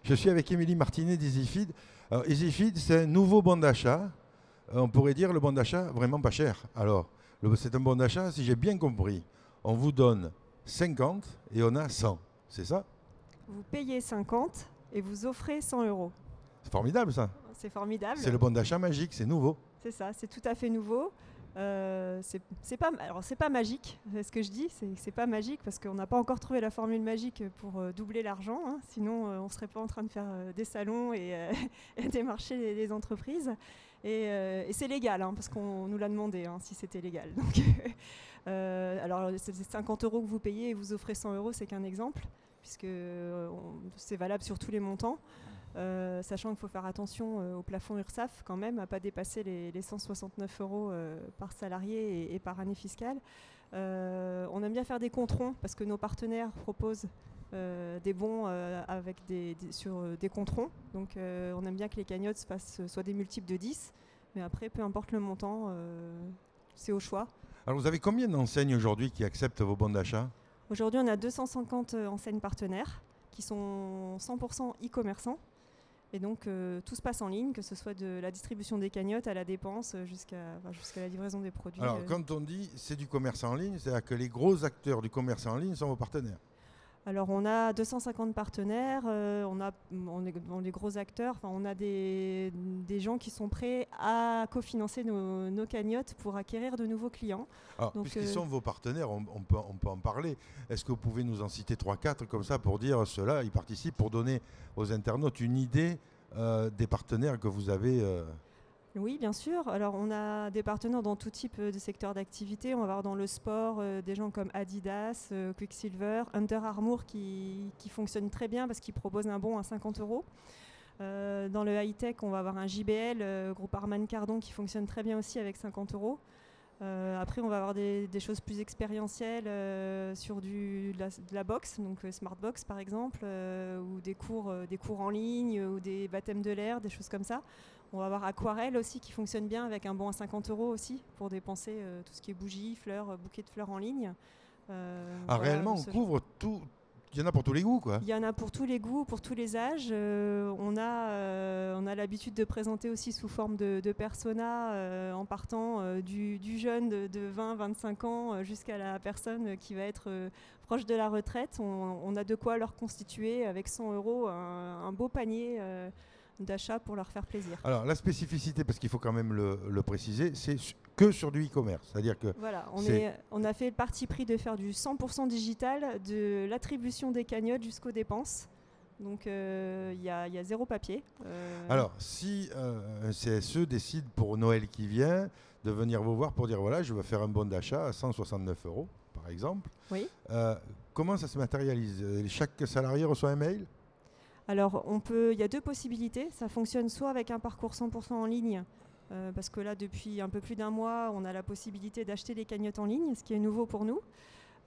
Je suis avec Émilie Martinet d'EasyFeed. Alors, EasyFeed, c'est un nouveau bon d'achat. On pourrait dire le bon d'achat vraiment pas cher. Alors, c'est un bon d'achat, si j'ai bien compris. On vous donne 50 et on a 100. C'est ça? Vous payez 50 et vous offrez 100 euros. C'est formidable ça. C'est formidable. C'est le bon d'achat magique, c'est nouveau. C'est ça, c'est tout à fait nouveau. C'est pas magique, ce que je dis, c'est pas magique parce qu'on n'a pas encore trouvé la formule magique pour doubler l'argent, hein, sinon on ne serait pas en train de faire des salons et démarcher les entreprises. Et c'est légal, hein, parce qu'on nous l'a demandé, hein, si c'était légal. Donc, alors c'est 50 euros que vous payez et vous offrez 100 euros, c'est qu'un exemple, puisque c'est valable sur tous les montants. Sachant qu'il faut faire attention au plafond URSSAF quand même, à ne pas dépasser les 169 euros par salarié et par année fiscale. On aime bien faire des controns parce que nos partenaires proposent des bons sur des controns. Donc on aime bien que les cagnottes soient des multiples de 10, mais après, peu importe le montant, c'est au choix. Alors vous avez combien d'enseignes aujourd'hui qui acceptent vos bons d'achat? Aujourd'hui, on a 250 enseignes partenaires qui sont 100% e-commerçants. Et donc tout se passe en ligne, que ce soit de la distribution des cagnottes à la dépense jusqu'à la livraison des produits. Alors quand on dit c'est du commerce en ligne, c'est-à-dire que les gros acteurs du commerce en ligne sont vos partenaires? Alors on a 250 partenaires, on est dans les gros acteurs, on a des gens qui sont prêts à cofinancer nos cagnottes pour acquérir de nouveaux clients. Alors, puisqu'ils sont vos partenaires, on peut en parler. Est-ce que vous pouvez nous en citer 3-4 comme ça pour dire ceux-là, ils participent, pour donner aux internautes une idée des partenaires que vous avez Oui, bien sûr. Alors, on a des partenaires dans tout type de secteur d'activité. On va avoir dans le sport des gens comme Adidas, Quicksilver, Under Armour qui fonctionnent très bien parce qu'ils proposent un bon à 50 euros. Dans le high-tech, on va avoir un JBL, groupe Harman Kardon, qui fonctionne très bien aussi avec 50 euros. Après, on va avoir des choses plus expérientielles sur de la boxe, donc Smartbox par exemple, ou des cours en ligne, ou des baptêmes de l'air, des choses comme ça. On va avoir Aquarelle aussi qui fonctionne bien avec un bon à 50 euros aussi pour dépenser tout ce qui est bougies, fleurs, bouquets de fleurs en ligne. réellement, on couvre tout. Il y en a pour tous les goûts, quoi. Il y en a pour tous les goûts, pour tous les âges. On a l'habitude de présenter aussi sous forme de persona en partant du jeune de 20-25 ans jusqu'à la personne qui va être proche de la retraite. On a de quoi leur constituer avec 100 euros un beau panier d'achat pour leur faire plaisir. Alors la spécificité, parce qu'il faut quand même le préciser, c'est que sur du e-commerce. C'est-à-dire que voilà, on a fait le parti pris de faire du 100% digital, de l'attribution des cagnottes jusqu'aux dépenses. Donc il y a zéro papier. Alors si CSE décide pour Noël qui vient de venir vous voir pour dire voilà, je veux faire un bon d'achat à 169 euros par exemple, oui. Comment ça se matérialise? Chaque salarié reçoit un mail? Alors, il y a deux possibilités. Ça fonctionne soit avec un parcours 100% en ligne, parce que là, depuis un peu plus d'un mois, on a la possibilité d'acheter des cagnottes en ligne, ce qui est nouveau pour nous.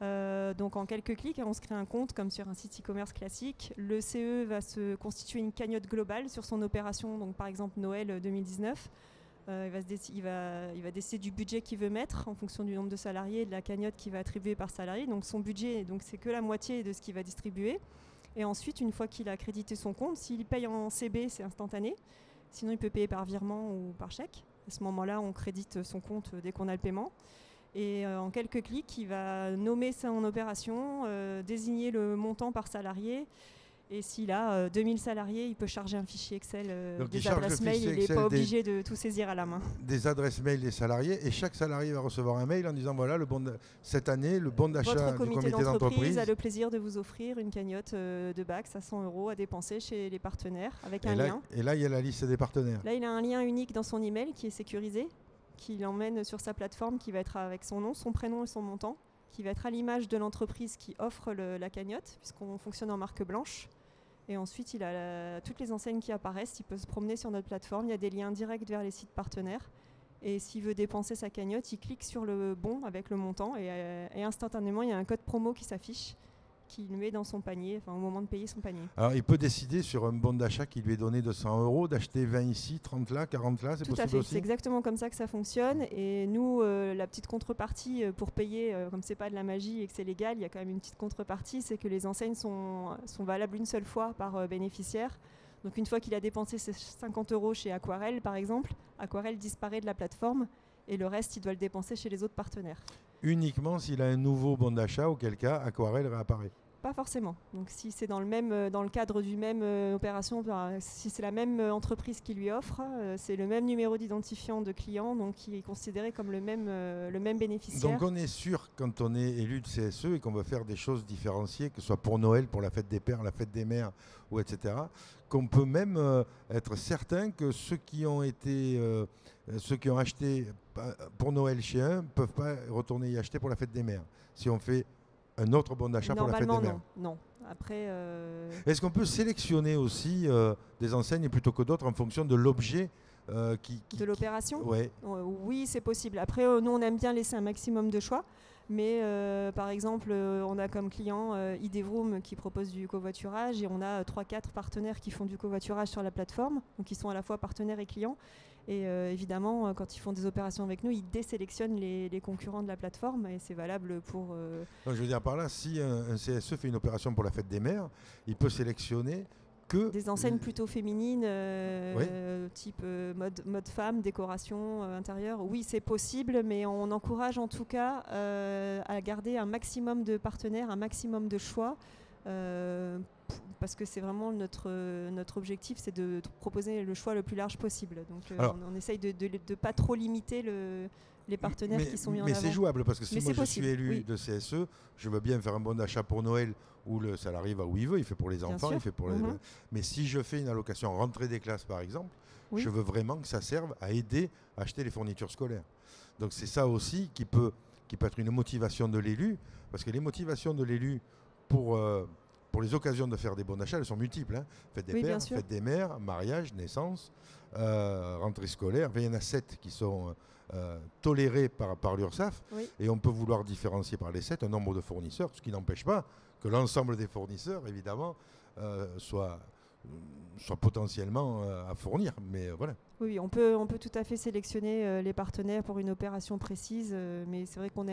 Donc, en quelques clics, on se crée un compte comme sur un site e-commerce classique. Le CE va se constituer une cagnotte globale sur son opération, donc par exemple Noël 2019. Il va décider du budget qu'il veut mettre en fonction du nombre de salariés et de la cagnotte qu'il va attribuer par salarié. Donc, son budget, c'est que la moitié de ce qu'il va distribuer. Et ensuite, une fois qu'il a accrédité son compte, s'il paye en CB, c'est instantané. Sinon, il peut payer par virement ou par chèque. À ce moment-là, on crédite son compte dès qu'on a le paiement. Et en quelques clics, il va nommer son opération, désigner le montant par salarié. Et s'il a 2000 salariés, il peut charger un fichier Excel des adresses mail. Il n'est pas obligé de tout saisir à la main. Des adresses mail des salariés. Et chaque salarié va recevoir un mail en disant voilà, cette année, le bon d'achat du comité d'entreprise a le plaisir de vous offrir une cagnotte de Bax à 100 euros à dépenser chez les partenaires avec un lien. Et là, il y a la liste des partenaires. Là, il a un lien unique dans son email qui est sécurisé, qui l'emmène sur sa plateforme, qui va être avec son nom, son prénom et son montant, qui va être à l'image de l'entreprise qui offre la cagnotte, puisqu'on fonctionne en marque blanche. Et ensuite, il a toutes les enseignes qui apparaissent. Il peut se promener sur notre plateforme. Il y a des liens directs vers les sites partenaires. Et s'il veut dépenser sa cagnotte, il clique sur le bon avec le montant. Et instantanément, il y a un code promo qui s'affiche, qu'il met dans son panier, au moment de payer son panier. Alors, il peut décider sur un bon d'achat qui lui est donné de 100 euros, d'acheter 20 ici, 30 là, 40 là, c'est Tout à possible fait, aussi? c'est exactement comme ça que ça fonctionne. Et nous, la petite contrepartie pour payer, comme c'est pas de la magie et que c'est légal, il y a quand même une petite contrepartie, c'est que les enseignes sont valables une seule fois par bénéficiaire. Donc une fois qu'il a dépensé ses 50 euros chez Aquarelle, par exemple, Aquarelle disparaît de la plateforme et le reste, il doit le dépenser chez les autres partenaires. Uniquement s'il a un nouveau bon d'achat, auquel cas Aquarelle réapparaît. Pas forcément. Donc si c'est dans le cadre d'une même opération, si c'est la même entreprise qui lui offre, c'est le même numéro d'identifiant de client, donc qui est considéré comme le même bénéficiaire. Donc on est sûr, quand on est élu de CSE et qu'on veut faire des choses différenciées, que ce soit pour Noël, pour la fête des pères, la fête des mères, ou etc., qu'on peut même être certain que ceux qui ont acheté pour Noël chez un ne peuvent pas retourner y acheter pour la fête des mères. Si on fait un autre bon d'achat pour la fête des mères. Normalement, non. Après, Est-ce qu'on peut sélectionner aussi des enseignes plutôt que d'autres en fonction de l'objet de l'opération? Ouais. Oui, c'est possible. Après, nous, on aime bien laisser un maximum de choix. Mais par exemple, on a comme client ID-Vroom qui propose du covoiturage et on a 3-4 partenaires qui font du covoiturage sur la plateforme, donc ils sont à la fois partenaires et clients. Et évidemment, quand ils font des opérations avec nous, ils désélectionnent les concurrents de la plateforme et c'est valable pour... Donc, je veux dire par là, si un CSE fait une opération pour la fête des mères, il peut sélectionner que... Des enseignes plutôt féminines, Oui. type mode femme, décoration intérieure. Oui, c'est possible, mais on encourage en tout cas à garder un maximum de partenaires, un maximum de choix. Parce que c'est vraiment notre objectif, c'est de proposer le choix le plus large possible. Donc on essaye de ne pas trop limiter les partenaires qui sont mis en avant. Mais c'est jouable, parce que si moi je possible, suis élu oui. de CSE, je veux bien faire un bon d'achat pour Noël où le salarié va où il veut, il fait pour les enfants, il fait pour les... Mais si je fais une allocation rentrée des classes par exemple, oui. Je veux vraiment que ça serve à aider à acheter les fournitures scolaires. Donc c'est ça aussi qui peut être une motivation de l'élu, parce que les motivations de l'élu pour les occasions de faire des bons d'achat, elles sont multiples. Hein. Fête des pères, fête des mères, mariage, naissance, rentrée scolaire. Il y en a 7 qui sont tolérés par l'URSSAF. Oui. Et on peut vouloir différencier par les 7 un nombre de fournisseurs, ce qui n'empêche pas que l'ensemble des fournisseurs, évidemment, soit potentiellement à fournir. Mais voilà. Oui, on peut tout à fait sélectionner les partenaires pour une opération précise, mais c'est vrai qu'on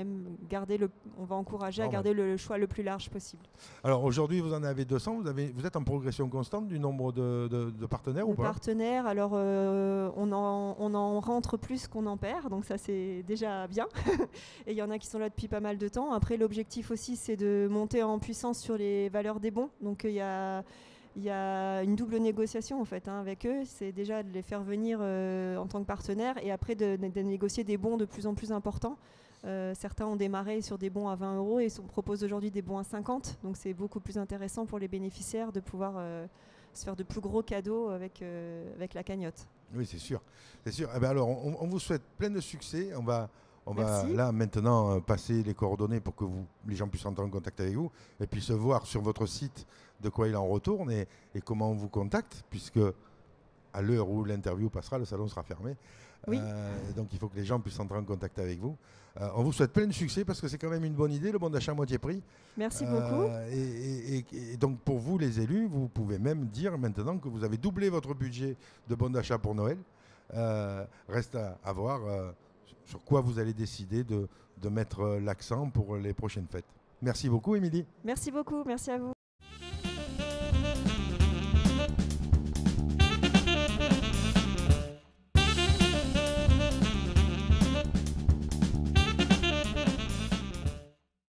on va encourager à garder le choix le plus large possible. Alors aujourd'hui, vous en avez 200, vous êtes en progression constante du nombre de partenaires ou pas? Partenaires, alors on en rentre plus qu'on en perd, donc ça c'est déjà bien. Et il y en a qui sont là depuis pas mal de temps. Après, l'objectif aussi, c'est de monter en puissance sur les valeurs des bons. Donc il y a une double négociation en fait avec eux, c'est déjà de les faire venir en tant que partenaires et après de négocier des bons de plus en plus importants. Certains ont démarré sur des bons à 20 euros et proposent aujourd'hui des bons à 50, donc c'est beaucoup plus intéressant pour les bénéficiaires de pouvoir se faire de plus gros cadeaux avec la cagnotte. Oui, c'est sûr. C'est sûr. Eh bien, alors, on vous souhaite plein de succès. On va Merci. là maintenant passer les coordonnées pour que les gens puissent entrer en contact avec vous et puissent voir sur votre site de quoi il en retourne et comment on vous contacte, puisque à l'heure où l'interview passera, le salon sera fermé. Oui. Donc il faut que les gens puissent entrer en contact avec vous. On vous souhaite plein de succès parce que c'est quand même une bonne idée, le bon d'achat à moitié prix. Merci beaucoup. Et donc pour vous les élus, vous pouvez même dire maintenant que vous avez doublé votre budget de bon d'achat pour Noël. Reste à voir sur quoi vous allez décider de mettre l'accent pour les prochaines fêtes. Merci beaucoup, Émilie. Merci beaucoup, merci à vous.